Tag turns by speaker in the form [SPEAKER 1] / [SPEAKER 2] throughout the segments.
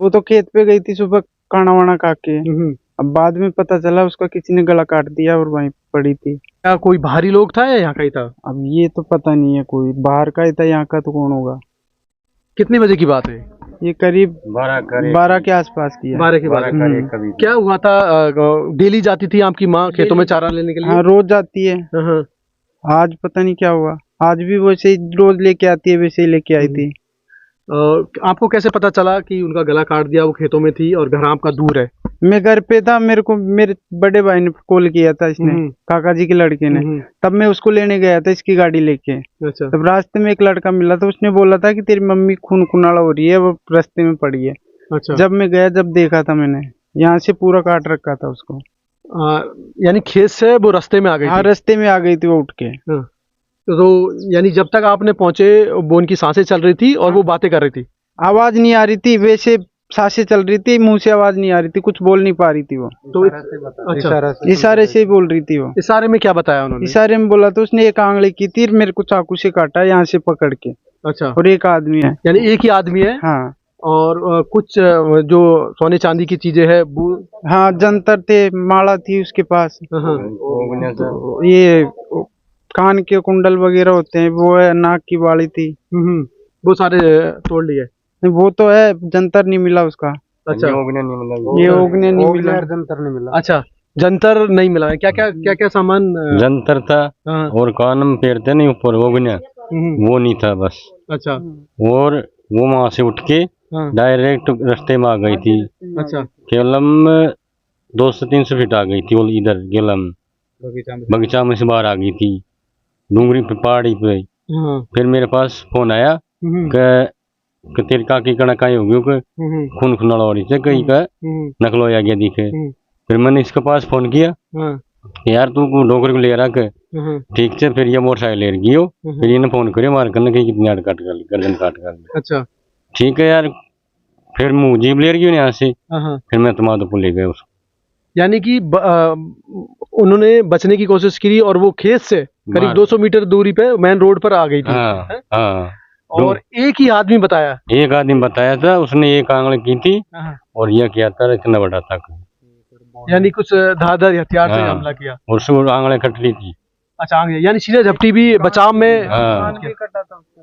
[SPEAKER 1] वो तो खेत पे गई थी सुबह खाना वाना खा के। अब बाद में पता चला उसका किसी ने गला काट दिया और वहीं पड़ी थी।
[SPEAKER 2] क्या कोई बाहरी लोग था या यहाँ का ही था?
[SPEAKER 1] अब ये तो पता नहीं है, कोई बाहर का ही था, यहाँ का तो कौन होगा।
[SPEAKER 2] कितने बजे की बात है?
[SPEAKER 1] ये करीब 12 के आसपास की है।
[SPEAKER 2] 12 के बाद। क्या हुआ था? डेली जाती थी आपकी माँ खेतों में चारा लेने के लिए?
[SPEAKER 1] हाँ, रोज जाती है।
[SPEAKER 2] हाँ।
[SPEAKER 1] आज पता नहीं क्या हुआ, आज भी वैसे ही रोज लेके आती है, वैसे ही लेके आई थी।
[SPEAKER 2] आपको कैसे पता चला कि उनका गला काट दिया? वो खेतों में थी और घर आपका दूर है।
[SPEAKER 1] मैं घर पे था, मेरे को मेरे बड़े भाई ने कॉल किया था, इसने काका जी के लड़के ने। तब मैं उसको लेने गया था इसकी गाड़ी लेके।
[SPEAKER 2] अच्छा।
[SPEAKER 1] तब रास्ते में एक लड़का मिला था, उसने बोला था कि तेरी मम्मी खून खुनाला हो रही है, वो रास्ते में पड़ी है।
[SPEAKER 2] अच्छा।
[SPEAKER 1] जब मैं गया, जब देखा था मैंने, यहाँ से पूरा काट रखा था उसको।
[SPEAKER 2] यानी खेत से वो रास्ते में आ गई?
[SPEAKER 1] हाँ, रास्ते में आ गई थी वो उठ के।
[SPEAKER 2] तो यानी जब तक आपने पहुंचे वो उनकी सांसें चल रही थी और वो बातें कर रही थी? आवाज
[SPEAKER 1] नहीं आ रही थी, वैसे सांसें चल रही थी, मुंह से आवाज नहीं आ रही थी, कुछ बोल नहीं पा रही थी वो।
[SPEAKER 2] तो अच्छा,
[SPEAKER 1] इशारे से ही बोल रही थी वो।
[SPEAKER 2] इशारे में क्या बताया उन्होंने?
[SPEAKER 1] इशारे में बोला तो उसने एक आंगली की थी, मेरे को चाकू से काटा यहाँ से पकड़ के।
[SPEAKER 2] अच्छा।
[SPEAKER 1] और एक आदमी है।
[SPEAKER 2] यानी एक ही आदमी है?
[SPEAKER 1] हाँ।
[SPEAKER 2] और कुछ जो सोने चांदी की चीजें है वो?
[SPEAKER 1] हाँ, जंतर थे, माला थी उसके पास। ये कान के कुंडल वगैरह होते हैं वो है, नाक की बाली थी।
[SPEAKER 2] वो सारे तोड़ लिए?
[SPEAKER 1] वो तो है, जंतर नहीं मिला उसका।
[SPEAKER 2] अच्छा।
[SPEAKER 1] ये ओगने नहीं मिला,
[SPEAKER 2] जंतर नहीं मिला। अच्छा, जंतर नहीं मिला। क्या क्या सामान?
[SPEAKER 3] जंतर था और कान में पेरते नहीं ऊपर ओगने, वो नहीं था बस।
[SPEAKER 2] अच्छा।
[SPEAKER 3] और वो वहां से उठ के डायरेक्ट रास्ते में आ गई थी।
[SPEAKER 2] अच्छा।
[SPEAKER 3] केवलम 200-300 फीट आ गई थी वो इधर केवलम बगीचा में से बाहर आ गई थी, डूंगरी पे, पहाड़ी पे। फिर मेरे पास फोन आया कि तेरी काकी कणा काई हो गई, खून खुनाला हो रही थी कहीं का, नकलो आ गया दिखे। फिर मैंने इसके पास फोन किया, यार तू डोकर को ले रहा के ठीक से। फिर ये मोटरसाइकिल ले गई हो, फिर इन्हें फोन करे मार करने कहीं कितनी आड़ काट कर गर्दन काट कर।
[SPEAKER 2] अच्छा।
[SPEAKER 3] ठीक है यार, फिर मुँह जीप ले गई यहाँ से। फिर मैं तमादपुर ले गया उसको।
[SPEAKER 2] यानी कि उन्होंने बचने की कोशिश की और वो खेत से करीब 200 मीटर दूरी पे मेन रोड पर आ गई थी।
[SPEAKER 3] हाँ।
[SPEAKER 2] और एक ही आदमी बताया?
[SPEAKER 3] एक आदमी बताया था, उसने एक आंगली की थी और यह किया था, इतना बड़ा था।
[SPEAKER 2] यानी कुछ धारदार हथियार से हमला किया
[SPEAKER 3] और उसको आंगलें कट ली थी।
[SPEAKER 2] अच्छा, आंगली यानी सीधे झपटी भी बचाव में?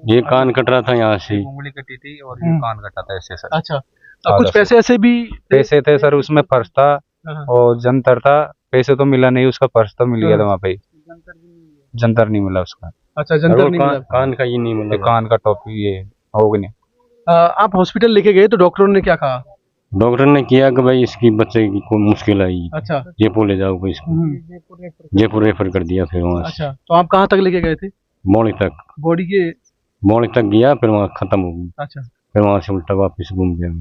[SPEAKER 3] ये कान कट रहा था यहाँ से,
[SPEAKER 4] उंगली कटी थी और ये कान कटा था ऐसे सर।
[SPEAKER 2] अच्छा। कुछ पैसे ऐसे भी?
[SPEAKER 4] पैसे थे सर, उसमें पर्स था और जंतर था। पैसे तो मिला नहीं, उसका पर्स तो मिल गया था वहाँ पे, जंतर नहीं मिला उसका।
[SPEAKER 2] अच्छा, जंतर नहीं मिला।
[SPEAKER 3] कान का ये नहीं मिला,
[SPEAKER 4] कान का टोपी ये हो गया।
[SPEAKER 2] आप हॉस्पिटल लेके गए तो डॉक्टरों ने क्या कहा?
[SPEAKER 3] डॉक्टर ने किया कि भाई इसकी बच्चे की कोई मुश्किल आई।
[SPEAKER 2] अच्छा।
[SPEAKER 3] जयपुर ले जाओ कोई इसको। जयपुर रेफर कर दिया फिर वहाँ से।
[SPEAKER 2] अच्छा, तो आप कहाँ तक लेके गए थे?
[SPEAKER 3] मौली तक।
[SPEAKER 2] बॉडी के
[SPEAKER 3] मौली तक गया, फिर वहाँ खत्म हो गई।
[SPEAKER 2] अच्छा।
[SPEAKER 3] फिर वहाँ से उल्टा वापस घूम गया।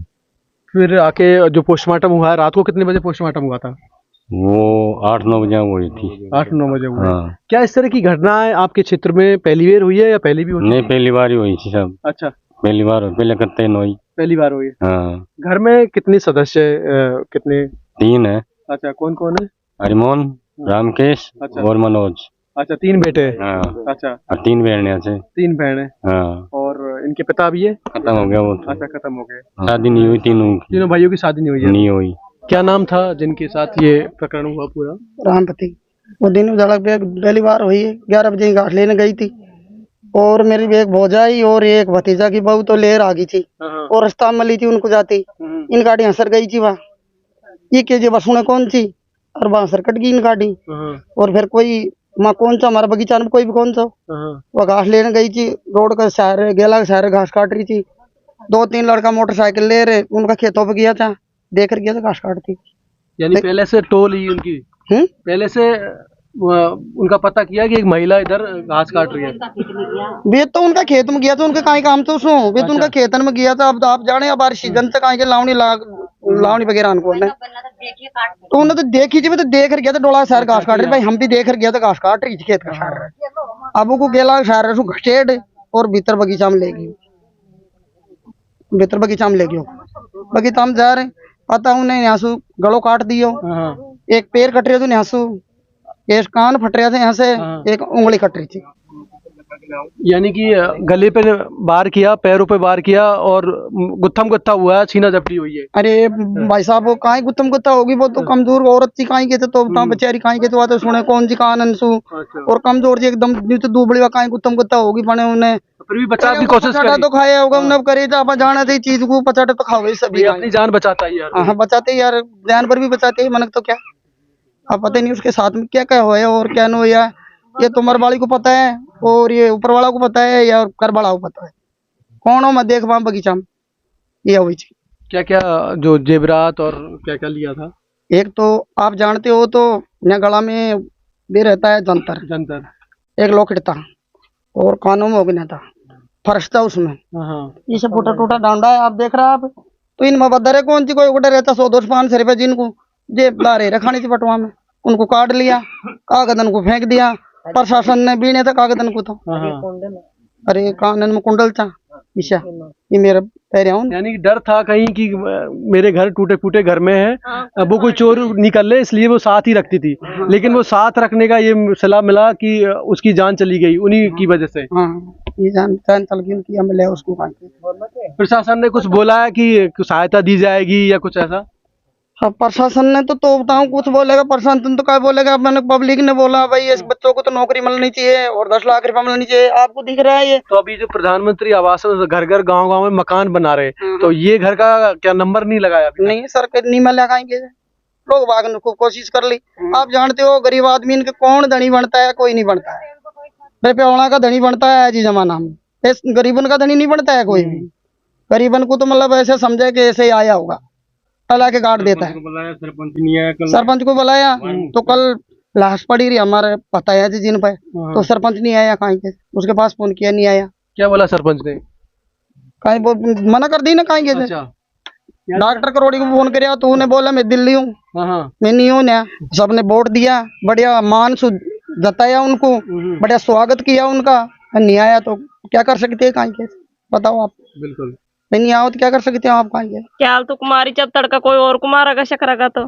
[SPEAKER 2] फिर आके जो पोस्टमार्टम हुआ, रात को कितने बजे पोस्टमार्टम हुआ था?
[SPEAKER 3] वो 8-9 बजे हुई थी।
[SPEAKER 2] 8-9 बजे हुआ। क्या इस तरह की घटनाएं आपके क्षेत्र में पहली बार हुई है या पहले भी हुई?
[SPEAKER 3] नहीं, पहली बार ही हुई थी सब।
[SPEAKER 2] अच्छा,
[SPEAKER 3] पहली बार हुई, पहले कत्ते नहीं हुई।
[SPEAKER 2] पहली बार हुई।
[SPEAKER 3] हाँ।
[SPEAKER 2] घर में कितने सदस्य? कितने?
[SPEAKER 3] 3 है।
[SPEAKER 2] अच्छा, कौन कौन है?
[SPEAKER 3] हरिमोहन, रामकेश और मनोज।
[SPEAKER 2] अच्छा, 3 बेटे?
[SPEAKER 3] हाँ।
[SPEAKER 2] अच्छा।
[SPEAKER 3] और 3 बहनें से।
[SPEAKER 2] 3 बहनें?
[SPEAKER 3] हाँ।
[SPEAKER 2] और इनके पिता भी है?
[SPEAKER 3] खत्म हो गया वो तो।
[SPEAKER 2] अच्छा, खत्म हो गए।
[SPEAKER 3] शादी नहीं हुई तीनों
[SPEAKER 2] भाइयों की शादी नहीं हुई है?
[SPEAKER 3] नहीं हुई।
[SPEAKER 2] क्या नाम था जिनके साथ ये प्रकरण हुआ पूरा?
[SPEAKER 5] रामपति। वो दिन उजाला पहली बार हुई है, 11 बजे घाट लेने गई थी और मेरी एक भौजाई और एक भतीजा की बहू तो लेर आ गई थी और रास्ता में ली थी उनको जाती। इन गाड़ी हंसर गई थी वहाँ, ये के जे बसुने कौन सी और वहाँ सर कट गई इन गाड़ी। और फिर कोई माँ कौन सा हमारा बगीचा में कोई भी कौन सा वो घास लेने गई थी, रोड का सहारे गेला के सहारे घास काट रही थी। 2-3 लड़का मोटरसाइकिल ले रहे, उनका खेतों पे गया था, देख कर गया था घास काटती।
[SPEAKER 2] यानी पहले से टोल ही उनकी? पहले से उनका पता किया कि एक महिला इधर घास काट रही है?
[SPEAKER 5] वे तो उनका खेत में गया था, उनके कहीं काम तो उसमें वे तो उनका खेतन में गया था। अब तो आप जाने अब सीजन से कहीं के लावनी वगैरह अनको है तो उन्होंने तो देखी थी, तो देख कर गया था डोला शहर घास काट रही। भाई हम भी देख कर गया था घास काट रही थी खेत का शहर। अब वो गेला शहर घसेड़ और भीतर बगीचा में ले गई, भीतर बगीचा में ले गयो। बगीचा में जा रहे पता उन्हें यहाँ से गलो काट दियो, एक पैर कट रहे थे यहाँ से, एक कान फट रहा था यहाँ से, एक उंगली कट रही थी।
[SPEAKER 2] यानी कि गले पे वार किया, पैरों पे वार किया और गुत्थम गुत्था हुआ है, छीना झपटी हुई है।
[SPEAKER 5] अरे भाई साहब वो काहे गुत्तम गुत्ता होगी, वो तो कमजोर औरत थी काहे के तो बेचारी काहे के तो आते सुने कौन जी कान अंशु और कमजोर जी एकदम नी तो दुबड़ी वा काहे गुत्तम गुत्ता होगी बने उन्हें
[SPEAKER 2] फिर भी बचाव की कोशिश
[SPEAKER 5] पचाटा
[SPEAKER 2] करी।
[SPEAKER 5] तो खाया होगा उन्हें करे जा जाना थी चीज को पचाटा तो खाओगे सभी
[SPEAKER 2] ये अपनी जान बचाता है यार।
[SPEAKER 5] हाँ बचाते ही यार, जानवर भी बचाते ही मनक तो क्या अब पता नहीं उसके साथ में क्या क्या होया और क्या नहीं होया, ये तो मर वाली को पता है और ये ऊपर वाला को पता है या कर वाला को पता है, कौन हो मैं देख पाऊँ बगीचा में ये हुई चीज।
[SPEAKER 2] क्या क्या जो जेवरात और क्या क्या लिया था?
[SPEAKER 5] एक तो आप जानते हो तो यहाँ गला में भी रहता है जंतर,
[SPEAKER 2] जंतर।
[SPEAKER 5] एक लॉकेट था और कानों में हो गया था, फर्श था उसमें, ये सब टूटा टूटा डांडा है आप देख रहे हैं आप, तो इनमें बदर है कौन सी कोई उड़ा रहता 100-200-500 रुपए जिनको जे दारे रखानी थी पटवा में उनको काट लिया, कागदन को फेंक दिया, प्रशासन ने बीने था कागदन को तो अरे कानन में कुंडल था ईशा ये मेरा पैर हूँ।
[SPEAKER 2] यानी कि डर था कहीं कि मेरे घर टूटे फूटे घर में है, अब वो कोई चोर निकल ले इसलिए वो साथ ही रखती थी, लेकिन वो साथ रखने का ये सलाह मिला कि उसकी जान चली गई उन्हीं की वजह से।
[SPEAKER 5] हाँ ये जान चल गई उनकी, हम ले उसको
[SPEAKER 2] प्रशासन ने कुछ बोला है कि सहायता दी जाएगी या कुछ ऐसा?
[SPEAKER 5] हाँ प्रशासन ने तो बताऊं कुछ बोलेगा, प्रशासन तो क्या बोलेगा, मैंने पब्लिक ने बोला भाई इस बच्चों को तो नौकरी मिलनी चाहिए और 10 लाख रुपया मिलनी चाहिए, आपको दिख रहा है ये।
[SPEAKER 2] तो अभी जो प्रधानमंत्री आवास घर घर गांव गांव में मकान बना रहे, तो ये घर का क्या नंबर नहीं लगाया अभी?
[SPEAKER 5] नहीं सर नहीं मिल लगाएंगे लोग बाग ने खूब कोशिश कर ली, आप जानते हो गरीब आदमी इनके कौन धनी बनता है, कोई नहीं बनता है, रुपया का धनी बनता है जी जमाना में, इस गरीबन का धनी नहीं बनता है कोई भी, गरीबन को तो मतलब ऐसे समझे कि ऐसे ही आया होगा अल्लाह के गाड़ देता है। सरपंच को बुलाया तो कल लाश पड़ी रही हमारे पता है जी जिन पे, तो सरपंच नहीं आया कहीं के, उसके पास फोन किया नहीं आया।
[SPEAKER 2] क्या बोला सरपंच ने?
[SPEAKER 5] कहीं मना कर दी ना कहीं के डॉक्टर करोड़ी को फोन कराया तो उन्हें बोला मैं दिल्ली हूँ, मैं नहीं हूँ ना, सबने वोट दिया बढ़िया मान जताया उनको, बढ़िया स्वागत किया उनका, नहीं आया तो क्या कर सकते हैं कहीं के, बताओ आप।
[SPEAKER 2] बिल्कुल
[SPEAKER 5] नहीं आओ तो क्या कर सकते हो आप कहीं के,
[SPEAKER 6] क्या तो कुमारी जब तड़का कोई और कुमारा शक रखा तो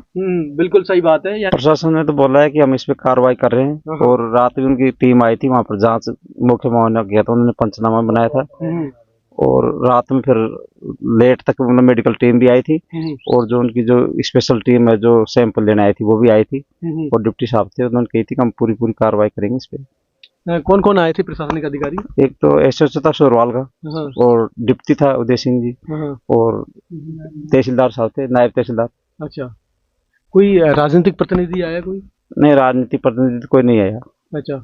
[SPEAKER 2] बिल्कुल सही बात है।
[SPEAKER 7] प्रशासन ने तो बोला है कि हम इस पे कार्रवाई कर रहे हैं और रात में उनकी टीम आई थी वहाँ पर जांच मुख्य मुआयना किया था, उन्होंने पंचनामा बनाया था और रात में फिर लेट तक उन्होंने मेडिकल टीम भी आई थी और जो उनकी जो स्पेशल टीम है जो सैंपल लेने आई थी वो भी आई थी और डिप्टी साहब थे, उन्होंने कही थी कि हम पूरी कार्रवाई करेंगे इस पे।
[SPEAKER 2] कौन कौन आए थे प्रशासनिक अधिकारी?
[SPEAKER 7] एक तो एसएचओ था सोरवाल का और डिप्टी था उदय सिंह जी और तहसीलदार साहब थे, नायब तहसीलदार।
[SPEAKER 2] अच्छा, कोई राजनीतिक प्रतिनिधि आया? कोई
[SPEAKER 7] नहीं, राजनीतिक प्रतिनिधि कोई नहीं आया।
[SPEAKER 2] अच्छा,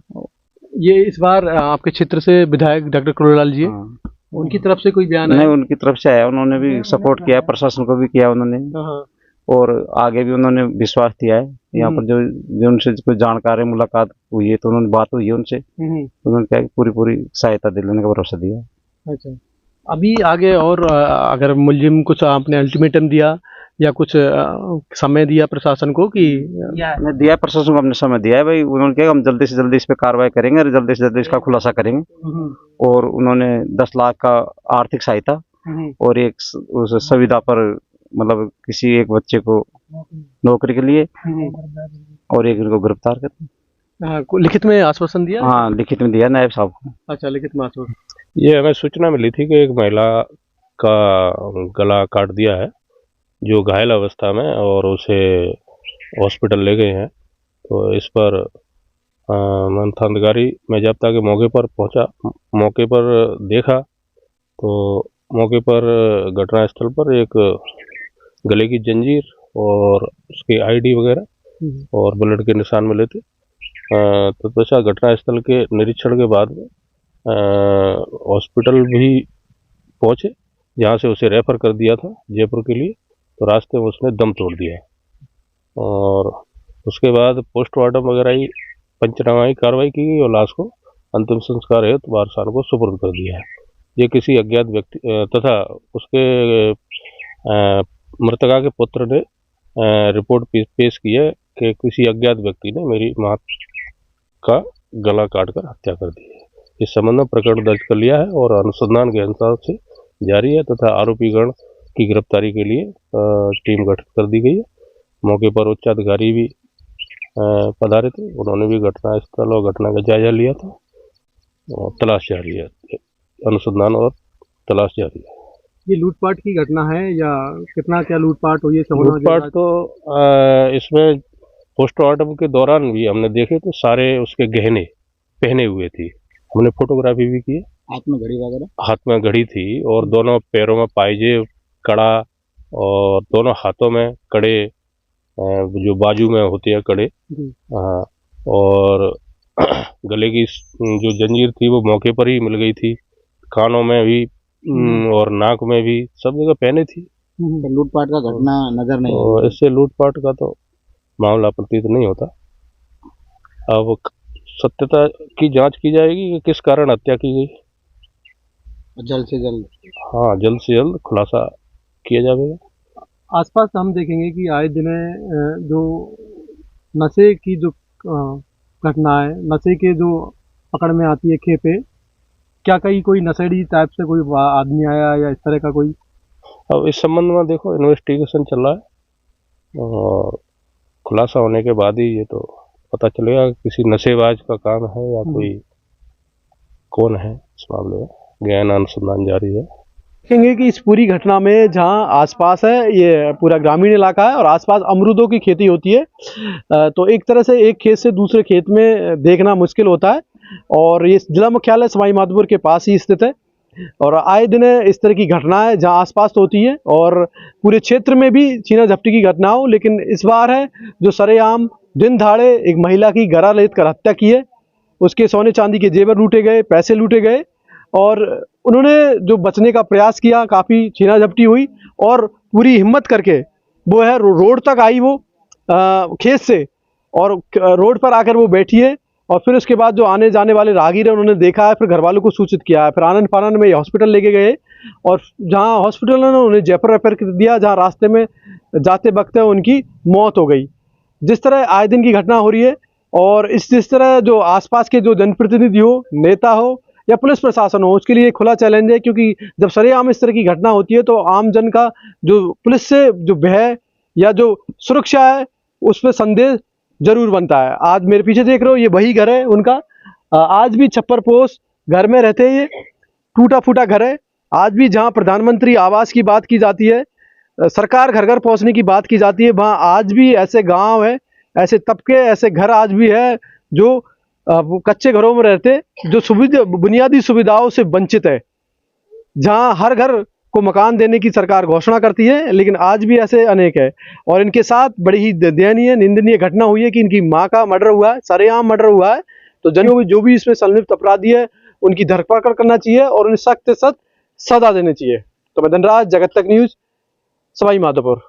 [SPEAKER 2] ये इस बार आपके क्षेत्र से विधायक डॉक्टर करोड़ीलाल जी, उनकी तरफ से कोई बयान? नहीं,
[SPEAKER 7] उनकी तरफ से आया, उन्होंने भी सपोर्ट किया, प्रशासन को भी किया उन्होंने और आगे भी उन्होंने विश्वास दिया है। यहाँ पर जो उनसे कोई जानकारी मुलाकात हुई है तो उन्होंने बात हुई है उनसे, उन्होंने क्या पूरी सहायता दिलाने का भरोसा दिया।
[SPEAKER 2] अच्छा, अभी आगे और अगर मुलजिम कुछ आपने अल्टीमेटम दिया या कुछ समय दिया प्रशासन को कि?
[SPEAKER 7] दिया प्रशासन को, हमने समय दिया है भाई, उन्होंने कहा हम जल्दी से जल्दी इस पे कार्रवाई करेंगे और जल्दी से जल्दी इसका खुलासा करेंगे और उन्होंने 10 लाख का आर्थिक सहायता और एक सुविधा पर मतलब किसी एक बच्चे को नौकरी के लिए और एक इनको गिरफ्तार कर
[SPEAKER 2] लिखित में आश्वासन दिया?
[SPEAKER 7] हाँ, लिखित में दिया नायब साहब को।
[SPEAKER 2] अच्छा, लिखित में आश्वासन।
[SPEAKER 8] ये हमें सूचना मिली थी कि एक महिला का गला काट दिया है जो घायल अवस्था में और उसे हॉस्पिटल ले गए हैं, तो इस पर थानाधिकारी मेजाप्ता के मौके पर पहुंचा, मौके पर देखा तो मौके पर घटनास्थल पर एक गले की जंजीर और उसकी आईडी वगैरह और ब्लड के निशान मिले थे। तत्पश्चात घटनास्थल के निरीक्षण के बाद हॉस्पिटल भी पहुंचे जहां से उसे रेफर कर दिया था जयपुर के लिए, तो रास्ते में उसने दम तोड़ दिया और उसके बाद पोस्टमार्टम वगैरह ही पंचनामा की कार्रवाई की गई और लाश को अंतिम संस्कार हेतु वारसार को सुपुर्द कर दिया है। ये किसी अज्ञात व्यक्ति तथा उसके मृतका के पुत्र ने रिपोर्ट पेश की है कि किसी अज्ञात व्यक्ति ने मेरी मां का गला काटकर हत्या कर दी है। इस संबंध में प्रकरण दर्ज कर लिया है और अनुसंधान के अनुसार से जारी है तथा आरोपीगण की गिरफ्तारी के लिए टीम गठित कर दी गई है। मौके पर उच्च अधिकारी भी पधारे थे, उन्होंने भी घटनास्थल और घटना का जायजा लिया था तलाश जारी है, अनुसंधान और तलाश जारी है।
[SPEAKER 2] ये लूटपाट की घटना है या कितना क्या लूटपाट हुई है?
[SPEAKER 8] लूटपाट तो इसमें पोस्टमार्टम के दौरान भी हमने देखे तो सारे उसके गहने पहने हुए थी। हमने फोटोग्राफी भी की।
[SPEAKER 9] हाथ में घड़ी वगैरह?
[SPEAKER 8] हाथ में घड़ी थी और दोनों पैरों में पायजे, कड़ा, और दोनों हाथों में कड़े, जो बाजू में होती है कड़े, और गले की जो जंजीर थी वो मौके पर ही मिल गई थी। कानों में भी और नाक में भी, सब जगह पहने थी।
[SPEAKER 9] लूटपाट का घटना नजर नहीं
[SPEAKER 8] और इससे लूटपाट का तो मामला प्रतीत नहीं होता। अब सत्यता की जांच की जाएगी कि किस कारण हत्या की गई।
[SPEAKER 9] जल्द से जल्द?
[SPEAKER 8] हाँ, जल्द से जल्द खुलासा किया जाएगा।
[SPEAKER 2] आसपास हम देखेंगे कि आए दिन जो नशे की जो घटना है, नशे के जो पकड़ में आती है खेपे, क्या कहीं कोई नशेड़ी टाइप से कोई आदमी आया या इस तरह का कोई?
[SPEAKER 8] अब इस संबंध में देखो इन्वेस्टिगेशन चल रहा है और खुलासा होने के बाद ही ये तो पता चलेगा किसी नशेबाज का काम है या कोई कौन है। इस मामले में गहन अनुसंधान जारी है।
[SPEAKER 2] देखेंगे कि इस पूरी घटना में जहां आसपास है, ये पूरा ग्रामीण इलाका है और आसपास अमरूदों की खेती होती है, तो एक तरह से एक खेत से दूसरे खेत में देखना मुश्किल होता है। और ये जिला मुख्यालय सवाई माधोपुर के पास ही स्थित है और आए दिन इस तरह की घटनाएं जहां आसपास तो होती है और पूरे क्षेत्र में भी छीना झपटी की घटना हो, लेकिन इस बार है जो सरेआम दिन दहाड़े एक महिला की गला रेत कर हत्या की है। उसके सोने चांदी के जेवर लूटे गए, पैसे लूटे गए और उन्होंने जो बचने का प्रयास किया, काफ़ी छीना झपटी हुई और पूरी हिम्मत करके वो है रोड तक आई, वो खेत से, और रोड पर आकर वो बैठी है। और फिर उसके बाद जो आने जाने वाले राहगीर हैं उन्होंने देखा है, फिर घर वालों को सूचित किया है, फिर आनंद फानंद में हॉस्पिटल लेके गए और जहां हॉस्पिटल ने उन्हें जयपुर रेफर कर दिया, जहां रास्ते में जाते वक्त उनकी मौत हो गई। जिस तरह आए दिन की घटना हो रही है और जिस तरह जो आसपास के जो जनप्रतिनिधि हो, नेता हो या पुलिस प्रशासन हो, उसके लिए खुला चैलेंज है, क्योंकि जब सरेआम इस तरह की घटना होती है तो आम जन का जो पुलिस से जो भय या जो सुरक्षा है उस पर संदेह जरूर बनता है। आज मेरे पीछे देख रहे हो, ये वही घर है उनका। आज भी छप्पर पोश घर में रहते हैं, ये टूटा फूटा घर है। आज भी जहां प्रधानमंत्री आवास की बात की जाती है, सरकार घर घर पहुंचने की बात की जाती है, वहां आज भी ऐसे गांव है, ऐसे तबके, ऐसे घर आज भी है जो वो कच्चे घरों में रहते, जो बुनियादी सुविधाओं से वंचित है। जहां हर घर को मकान देने की सरकार घोषणा करती है, लेकिन आज भी ऐसे अनेक है। और इनके साथ बड़ी ही दयनीय निंदनीय घटना हुई है कि इनकी मां का मर्डर हुआ है, सरेआम मर्डर हुआ है। तो जो भी इसमें संलिप्त अपराधी है उनकी धरपकड़ करना चाहिए और उन्हें सख्त से सख्त सजा देनी चाहिए। तो मैं धनराज, जगत तक न्यूज, सवाई माधोपुर।